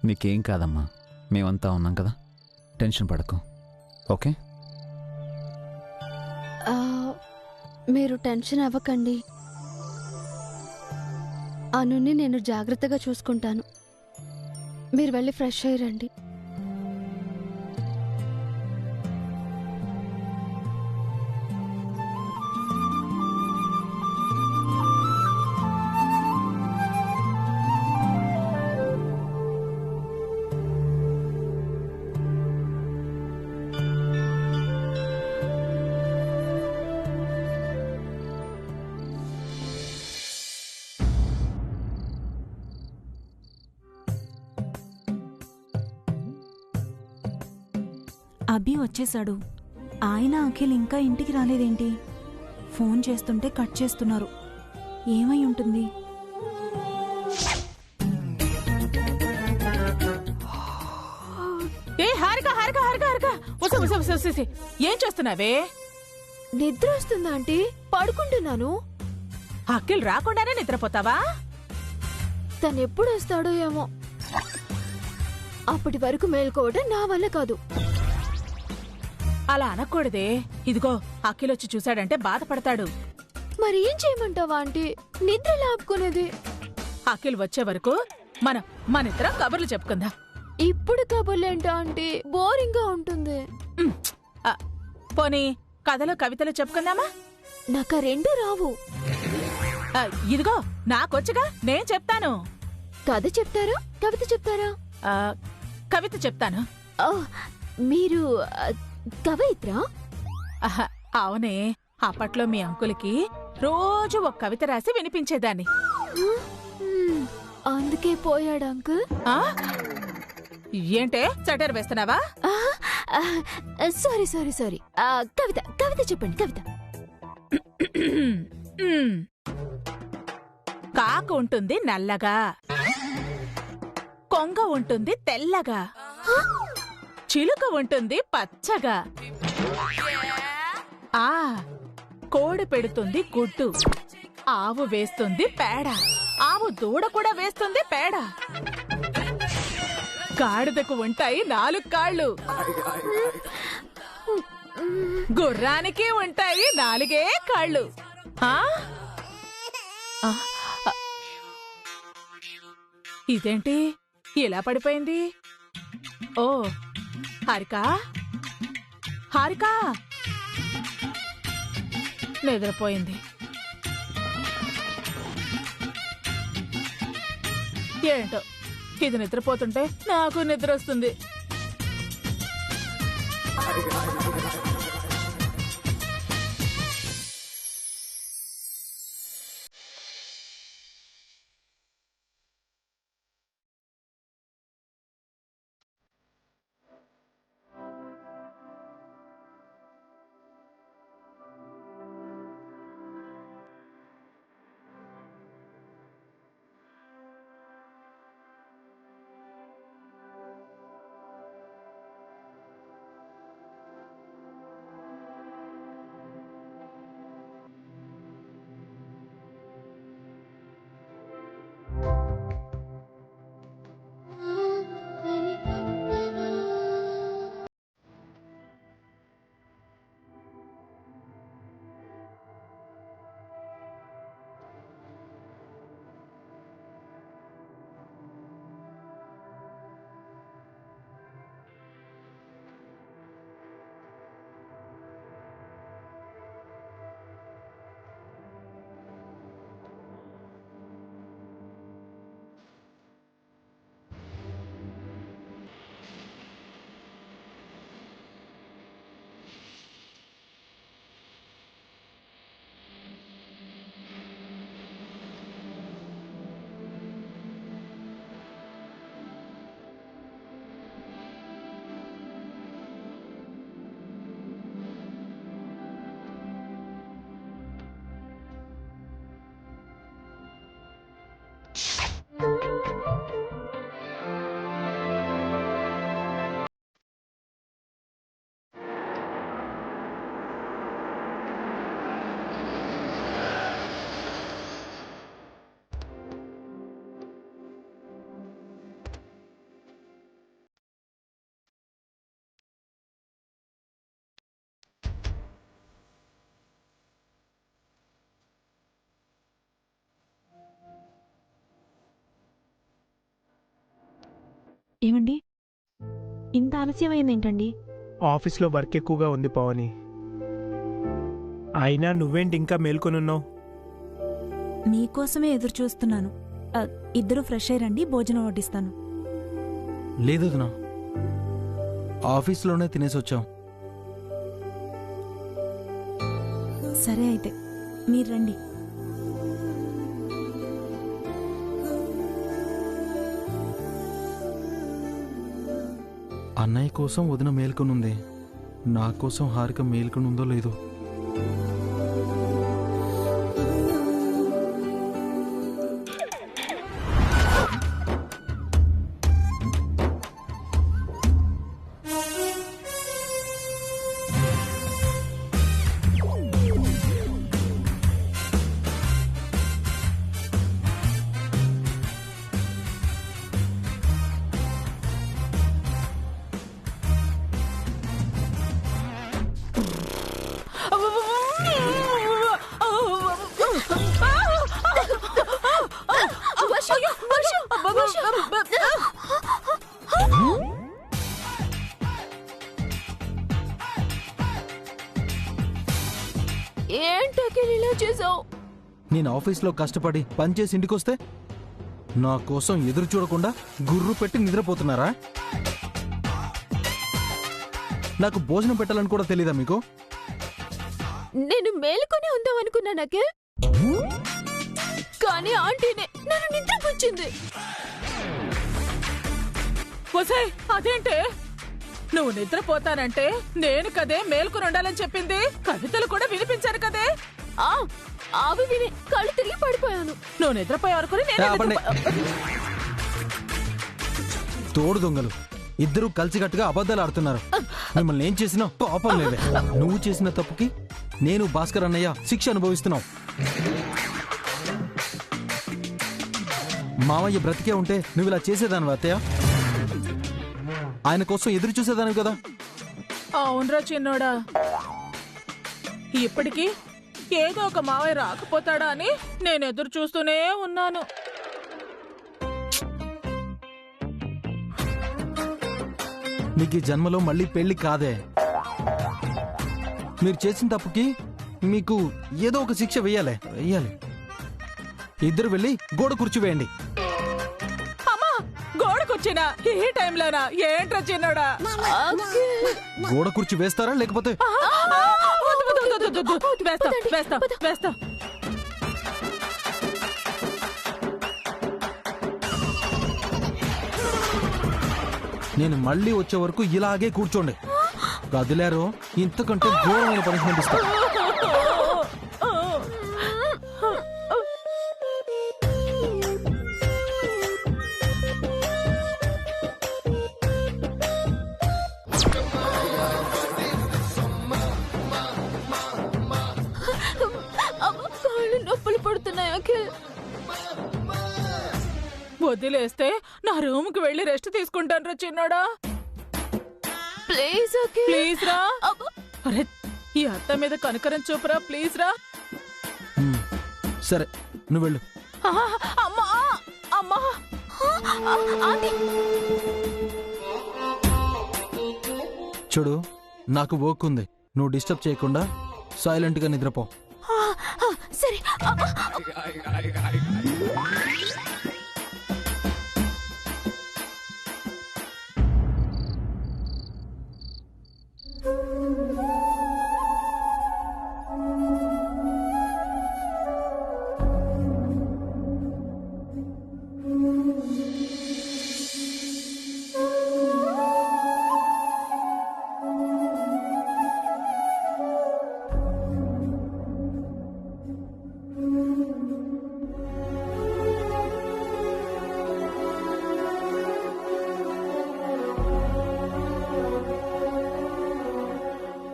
నీకేం కాదమ్మా, మేమంతా ఉన్నాం కదా, టెన్షన్ పడకు. ఓకే? మీరు టెన్షన్ అవ్వకండి. అనుని నేను జాగ్రత్తగా చూసుకుంటాను. మీరు వెళ్ళి ఫ్రెష్ అయ్యిరండి. అభి వచ్చేశాడు. ఆయన అఖిల్ ఇంకా ఇంటికి రాలేదేంటి? ఫోన్ చేస్తుంటే కట్ చేస్తున్నారు. ఏమై ఉంటుంది? ఏం చేస్తున్నావే? నిద్ర వస్తుందా ఆంటీ? పడుకుంటున్నాను. అఖిల్ రాకుండానే నిద్రపోతావా? తను ఎప్పుడు వస్తాడో ఏమో. అప్పటి వరకు మేల్కోవడం నా వల్ల కాదు. అలా అనకూడదే. ఇదిగో అఖిల్ వచ్చి చూశాడంటే బాధపడతాడు. మరి ఏం చేయమంటావా ఆంటీ? నిద్ర లాపుకునేది. అఖిల్ వచ్చే వరకు మనిద్దరం కబుర్లు చెప్పుకుందాం. ఇప్పుడు కబుర్లేంటా ఆంటీ? బోరింగ్ గా ఉంటుంది. పోనీ కథలు కవితలు చెప్పుకుందామా? నాకు రెండు రావు. ఇదిగో నాకొచ్చుగా, నేను చెప్తాను. కథ చెప్తారా, కవిత చెప్తారా? కవిత చెప్తాను. మీరు కవయిత్రా? అవునే. అప్పట్లో మీ అంకుల్కి రోజు ఒక కవిత రాసి వినిపించేదాన్ని. అందుకే పోయాడు అంకుల్. ఏంటే సెటర్ వేస్తున్నావా? Sorry sorry sorry. Kavitha Kavitha చెప్పండి. కవిత. కాకు ఉంటుంది నల్లగా, కొంగ ఉంటుంది తెల్లగా, చిలుక ఉంటుంది పచ్చగా, కోడి పెడుతుంది గుడ్డు, ఆవు వేస్తుంది పేడ, ఆవు దూడ కూడా వేస్తుంది పేడ, గాడిదకు ఉంటాయి 4 కాళ్ళు, గుర్రానికి ఉంటాయి 4 కాళ్ళు. ఇదేంటి ఇలా పడిపోయింది? ఓ హారికా, హారికా నిద్రపోయింది. ఏంటో ఇది నిద్రపోతుంటే నాకు నిద్ర వస్తుంది. ఏమండి ఇంత ఆలస్యమైంది ఏంటండి? ఆఫీస్లో వర్క్ ఎక్కువగా ఉంది పవని. అయినా నువ్వేంటి ఇంకా మేల్కొనున్నావు? మీకోసమే ఎదురు చూస్తున్నాను. ఇద్దరు ఫ్రెష్ అయ్యండి, భోజనం వడ్డిస్తాను. లేదు వదినా, ఆఫీస్లోనే తినేసి వచ్చాం. సరే అయితే మీరు రండి. అన్నయ్య కోసం వదిన మేల్కొనుంది, నా కోసం హారిక మేల్కొనుందో లేదో. ఏంటకిల్ ఇలా చేసావు? నేను ఆఫీస్లో కష్టపడి పనిచేసి ఇంటికొస్తే నా కోసం ఎదురు చూడకుండా గుర్రు పెట్టి నిద్రపోతున్నారా? నాకు భోజనం పెట్టాలని కూడా తెలీదా మీకు? నేను మేలుకొని ఉందాం అనుకున్నాను అఖిల్, కానీ ఆంటీనే నన్ను నిద్రపుచ్చింది. ఒసేయ్, అదేంటే నువ్వు నిద్రపోతానంటే నేను కదే మేల్కొని ఉండాలని చెప్పింది. కవితలు కూడా వినిపించాను కదే. అవి విని కళ్ళు తిరిగి పడిపోయాను. నువ్వు నిద్రపోయావు అనుకుని నేను ఆపండి. తోడు దొంగలు ఇద్దరు కలిసికట్టుగా అబద్ధాలు ఆడుతున్నారు. మిమ్మల్ని ఏం చేసినా పాపం లేదే. నువ్వు చేసిన తప్పుకి నేను భాస్కర్ అన్నయ్య శిక్ష అనుభవిస్తున్నావు. మామయ్య బ్రతికే ఉంటే నువ్వు ఇలా చేసేదానివి అత్తయ్య? ఆయన కోసం ఎదురు చూసేదానివి కదా. అవునరా చిన్నోడా, ఇప్పటికీ ఏదో ఒక మావయ్య రాకపోతాడా అని నేను ఎదురు చూస్తూనే ఉన్నాను. నీకు ఈ జన్మలో మళ్ళీ పెళ్లి కాదే. మీరు చేసిన తప్పుకి మీకు ఏదో ఒక శిక్ష వెయ్యాలి. ఇద్దరు వెళ్ళి గోడ కూర్చోవేయండి. అమ్మా, గోడకొచ్చినా ఈ టైంలోనా? ఏంట్రా చిన్నోడా? గోడ కూర్చో వేస్తారా లేకపోతే? వేస్తా. నేను మళ్ళీ వచ్చే వరకు ఇలాగే కూర్చోండి. కదిలారో ఇంతకంటే ఘోరమైన పనిష్మెంట్ ఇస్తా. కాళ్ళు నొప్పులు పడుతున్నాయి అఖిల్. వదిలేస్తే నా రూమ్ కి వెళ్ళి రెస్ట్ తీసుకుంటాను రా చిన్నోడా. ప్లీజ్ అఖిల్, ప్లీజ్ రా. అరే, ఈ అత్త మీద కనకరం చూపురా, ప్లీజ్ రా. సరే నువ్వు వెళ్ళు. అమ్మా అమ్మా, చూడు, నాకు వర్క్ ఉంది. నువ్వు డిస్టర్బ్ చేయకుండా సైలెంట్ గా నిద్రపో. సరే.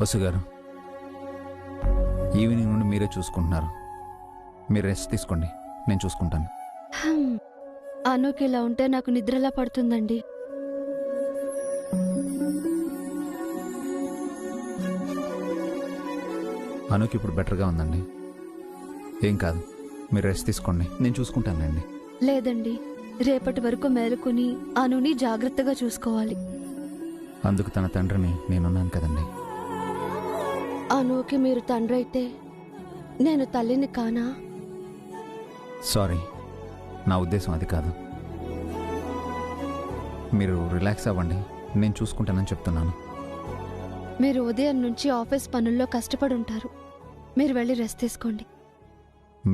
వసు గారు, ఈవినింగ్ నుండి మీరే చూసుకుంటున్నారు. మీరు రెస్ట్ తీసుకోండి, నేను చూసుకుంటాను. అనుకి ఇలా ఉంటే నాకు నిద్రలా పడుతుందండి. అనుకి ఇప్పుడు బెటర్గా ఉందండి. ఏం కాదు, మీరు రెస్ట్ తీసుకోండి, నేను చూసుకుంటానండి. లేదండి, రేపటి వరకు మేలుకుని అనుని జాగ్రత్తగా చూసుకోవాలి. అందుకు తన తండ్రిని నేనున్నాను కదండి. అనుకి మీరు తండ్రి అయితే నేను తల్లిని కానా? సారీ, నా ఉద్దేశం అది కాదు. మీరు రిలాక్స్ అవ్వండి, నేను చూసుకుంటానని చెప్తున్నాను. మీరు ఉదయం నుంచి ఆఫీస్ పనుల్లో కష్టపడి ఉంటారు. మీరు వెళ్ళి రెస్ట్ తీసుకోండి.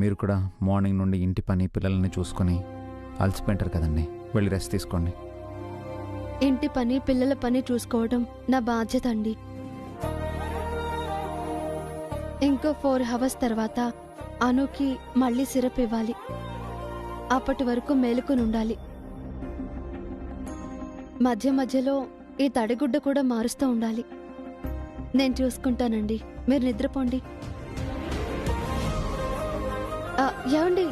మీరు కూడా మార్నింగ్ నుండి ఇంటి పని పిల్లల్ని చూసుకొని అలసిపోయింటారు కదండి. వెళ్ళి రెస్ట్ తీసుకోండి. ఇంటి పని పిల్లల పని చూసుకోవడం నా బాధ్యత అండి. ఇంకో 4 hours తర్వాత అనుకి మళ్ళీ సిరప్ ఇవ్వాలి. అప్పటి వరకు మేలుకొని ఉండాలి. మధ్య మధ్యలో ఈ తడిగుడ్డ కూడా మారుస్తూ ఉండాలి. నేను చూసుకుంటానండి, మీరు నిద్రపోండి. ఏమండి,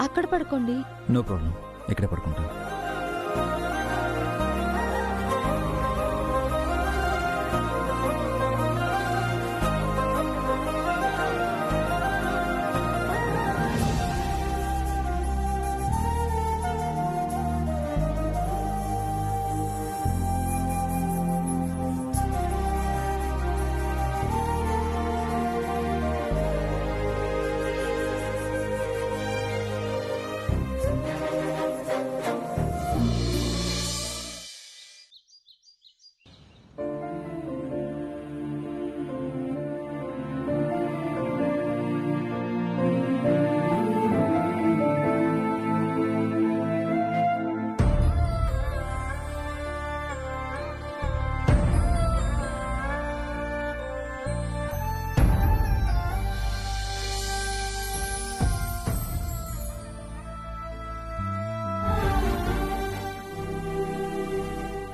అక్కడ పడుకోండి. నో ప్రాబ్లం, ఇక్కడే పడుకుంటాను.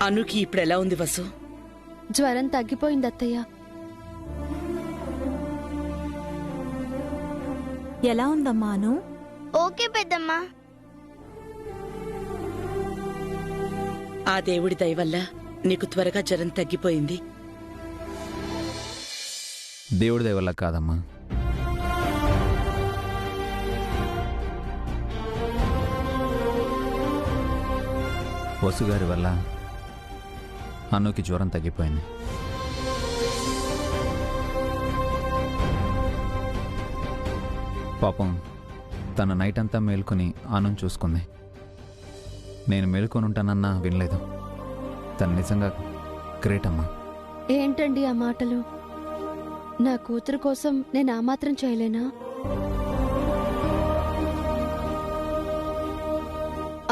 అనుకి ఇప్పుడు ఎలా ఉంది వసు? జ్వరం తగ్గిపోయింది అత్తయ్య. ఎలా ఉందమ్మా అను? ఓకే పెద్దమ్మా. ఆ దేవుడి దయ వల్ల నీకు త్వరగా జ్వరం తగ్గిపోయింది. దేవుడి దయ వల్ల కాదమ్మా, వసుగారి వల్ల అనుకి జ్వరం తగ్గిపోయింది. పాపం తన నైట్ అంతా మేల్కొని అనుని చూసుకుంది. నేను మేల్కొని ఉంటానన్నా వినలేదు. తను నిజంగా గ్రేట్ అమ్మా. ఏంటండి ఆ మాటలు? నా కూతురు కోసం నేను ఆ మాత్రం చేయలేనా?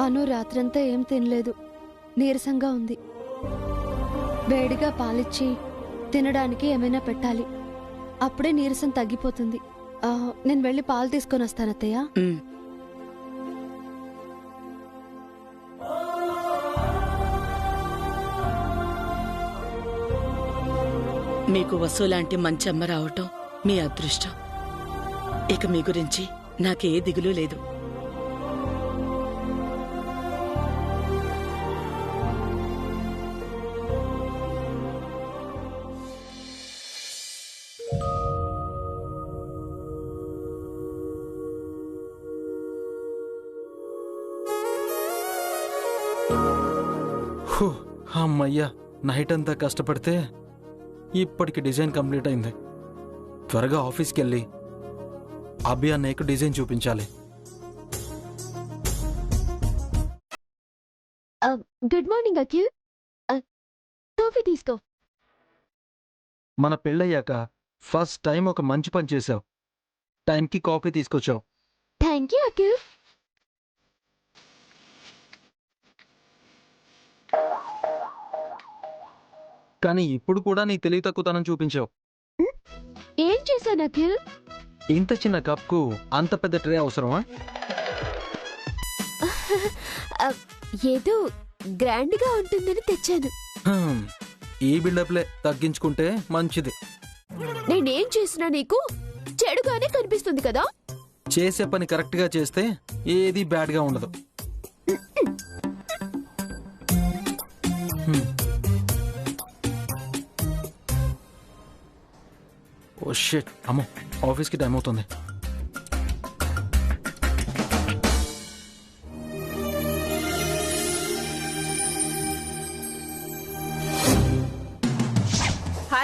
అను రాత్రంతా ఏం తినలేదు, నీరసంగా ఉంది. వేడిగా పాలిచ్చి తినడానికి ఏమైనా పెట్టాలి. అప్పుడే నీరసం తగ్గిపోతుంది. నేను వెళ్ళి పాలు తీసుకొని వస్తాను అత్తయ్య. మీకు వసు లాంటి మంచి అమ్మ రావటం మీ అదృష్టం. ఇక మీ గురించి నాకే దిగులు లేదు. అమ్మయ్యా, నైట్ అంతా కష్టపడితే ఇప్పటికి డిజైన్ కంప్లీట్ అయింది. త్వరగా ఆఫీస్కి వెళ్ళి అభి అన్నయ్యకు డిజైన్ చూపించాలి. Good morning Akhil. కాఫీ తీసుకో. మన పెళ్ళయ్యాక ఫస్ట్ టైం ఒక మంచి పని చేసావు. టైంకి కాఫీ తీసుకొచ్చావు. Thank you Akhil. కానీ ఇప్పుడు కూడా నీ తెలివి తక్కువతనం చూపించావు. ఏం చేశాను అఖిల్? ఇంత చిన్న కప్కు అంత పెద్ద ట్రే అవసరమా? ఏదో గ్రాండ్ గా ఉంటుందని తెచ్చాను. ఈ బిల్డప్లే తగ్గించుకుంటే మంచిది. నేనేం చేసినా నీకు చెడుగానే కనిపిస్తుంది కదా. చేసే పని కరెక్ట్ గా చేస్తే ఏది బ్యాడ్ గా ఉండదు. ఓ షిట్, అమ్మో, ఆఫీస్కి టైం అవుతుంది.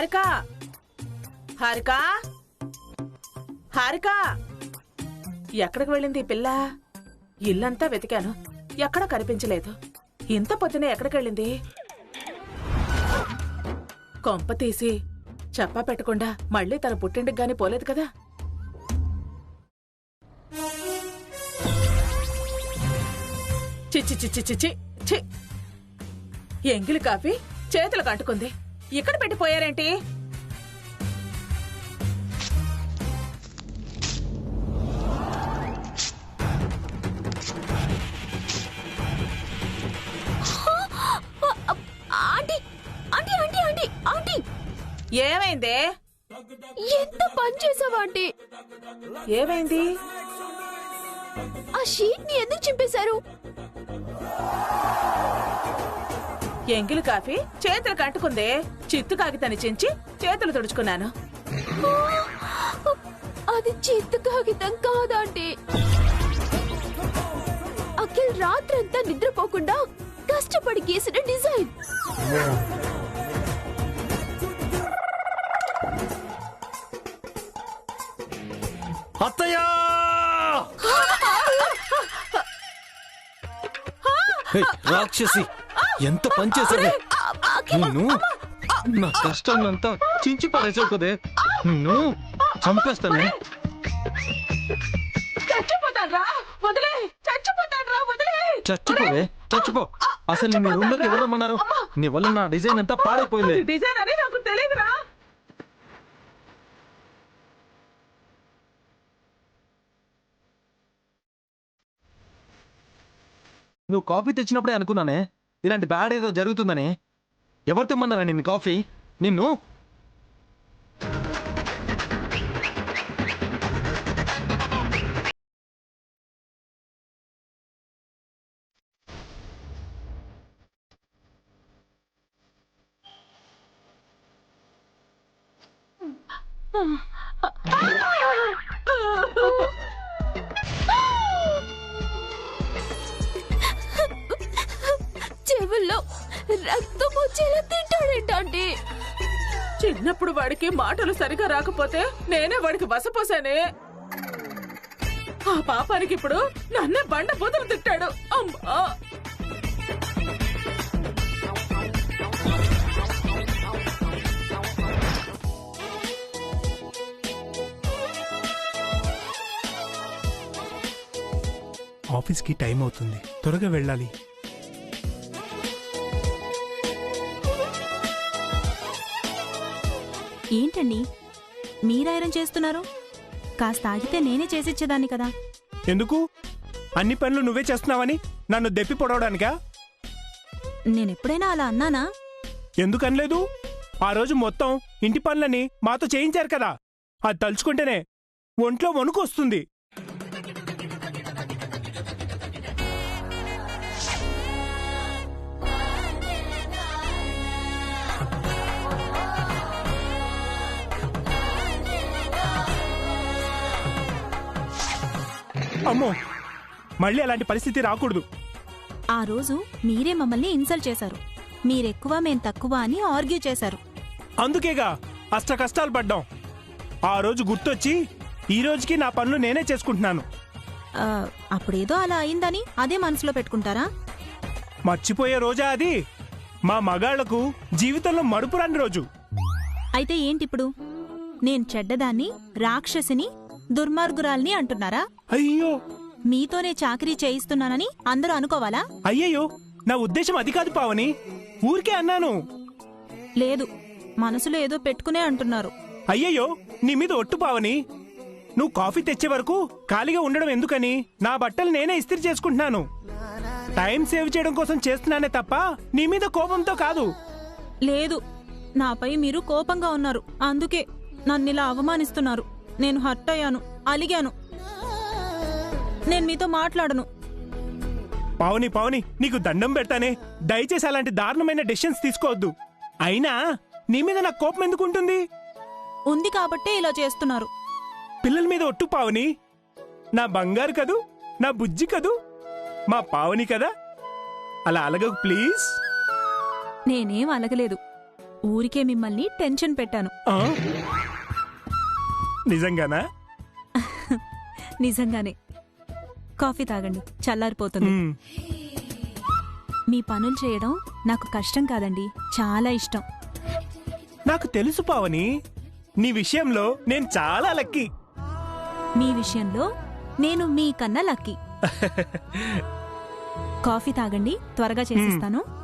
హారిక హారిక హారిక ఎక్కడికి వెళ్ళింది ఈ పిల్ల? ఇల్లంతా వెతికాను, ఎక్కడా కనిపించలేదు. ఇంత పొద్దునే ఎక్కడికి వెళ్ళింది? కొంప తీసి చెప్పా పెట్టకుండా మళ్ళీ తన పుట్టింటికి గాని పోలేదు కదా? చిచ్చి చిచ్చి చిచ్చి చి! ఎంగిలి కాఫీ చేతులకు అంటుకుంది. ఇక్కడ పెట్టిపోయారేంటి? Aunty aunty aunty aunty aunty ఏమైందే? ఎంత పని చేసావా ఆంటీ? ఏమైంది? ఆ షీట్ ని ఎందుకు చింపేశారు? ఎంగిలి కాఫీ చేతులకు అంటుకుందే. చిత్తు కాగితాన్ని చించి చేతులు తుడుచుకున్నాను. అది చిత్తు కాగితం కాదంటీ. అఖిల్ రాత్రంతా నిద్రపోకుండా కష్టపడి గీసిన డిజైన్. అత్తయ్యా! రాక్షసి, ఎంత పని చేసావే! నిన్ను నా కష్టంలంతా చించి పడేసావు కదే. నిన్ను చంపేస్తానే. చచ్చిపోవే, చచ్చిపో. అసలు నీ రూమ్లోకి ఎవరు రమ్మన్నారు? నీ వల్ల నా డిజైన్ అంతా పాడైపోయింది. డిజైన్ అని నాకు తెలియదురా. నువ్వు కాఫీ తెచ్చినప్పుడే అనుకున్నానే ఇలాంటి బ్యాడ్ ఏదో జరుగుతుందని. ఎవరు తెమ్మన్నారా నిన్ను కాఫీ? నిన్ను చెవుల్లో రక్తం వచ్చేలా తింటాడేంటండి? చిన్నప్పుడు వాడికి మాటలు సరిగా రాకపోతే నేనే వాడికి వసపోసానే. ఆ పాపానికి ఇప్పుడు నన్నే బండ బూతులు తిట్టాడు. అమ్మా! ఆఫీస్కి టైం అవుతుంది, త్వరగా వెళ్ళాలి. ఏంటండి మీరు ఐరన్ చేస్తున్నారు? కాస్త ఆగితే నేనే చేసిచ్చేదాన్ని కదా. ఎందుకు? అన్ని పనులు నువ్వే చేస్తున్నావని నన్ను దెప్పి పొడవడానికా? నేనెప్పుడైనా అలా అన్నానా? ఎందుకనలేదు? ఆ రోజు మొత్తం ఇంటి పనులని మాతో చేయించారు కదా, అది తలుచుకుంటేనే ఒంట్లో వణుకు వస్తుంది. అమ్మో, మళ్ళీ అలాంటి పరిస్థితి రాకూడదు. ఆ రోజు మీరే మమ్మల్ని ఇన్సల్ట్ చేశారు. మీరెక్కువ మేం తక్కువ అని ఆర్గ్యూ చేశారు. అందుకేగా అష్ట కష్టాలు పడ్డాం. ఆ రోజు గుర్తొచ్చి ఈ రోజుకి నా పనులు నేనే చేసుకుంటున్నాను. అప్పుడేదో అలా అయిందని అదే మనసులో పెట్టుకుంటారా? మర్చిపోయే రోజా అది? మా మగాళ్లకు జీవితంలో మడుపురాని రోజు. అయితే ఏంటిప్పుడు? నేను చెడ్డదాన్ని, రాక్షసిని, దుర్మార్గురాల్ని అంటున్నారా? అయ్యో, మీతోనే చాకరీ చేయిస్తున్నానని అందరూ అనుకోవాలా? అయ్యయ్యో, నా ఉద్దేశం అది కాదు పావని, ఊరికే అన్నాను. లేదు, మనసులో ఏదో పెట్టుకునే అంటున్నారు. అయ్యయ్యో, నీ మీద ఒట్టు పావని. నువ్వు కాఫీ తెచ్చే వరకు ఖాళీగా ఉండడం ఎందుకని నా బట్టలు నేనే ఇస్త్రీ చేసుకుంటున్నాను. టైం సేవ్ చేయడం కోసం చేస్తున్నానే తప్ప నీ మీద కోపంతో కాదు. లేదు, నాపై మీరు కోపంగా ఉన్నారు. అందుకే నన్నిలా అవమానిస్తున్నారు. నేను హర్ట్ అయ్యాను, అలిగాను. నేను మీతో మాట్లాడను. పావని పావని, నీకు దండం పెడతానే, దయచేసి అలాంటి దారుణమైన డెసిషన్స్ తీసుకోవద్దు. అయినా నీ మీద నాకు కోపం ఎందుకుంటుంది? ఉంది కాబట్టే ఇలా చేస్తున్నారు. పిల్లల మీద ఒట్టు పావని. నా బంగారు కదూ, నా బుజ్జి కదూ, మా పావని కదా. అలా అలగకు ప్లీజ్. నేనేం అలగలేదు. ఊరికే మిమ్మల్ని టెన్షన్ పెట్టాను. ఆ? నిజంగానా? నిజంగానే. కాఫీ తాగండి, చల్లారిపోతుంది. మ్, మీ పనులు చేయడం నాకు కష్టం కాదండి, చాలా ఇష్టం. నాకు తెలుసు పావని, నీ విషయంలో నేను చాలా లక్కీ. మీ విషయంలో నేను మీకన్నా లక్కీ. కాఫీ తాగండి, త్వరగా చేసిస్తాను.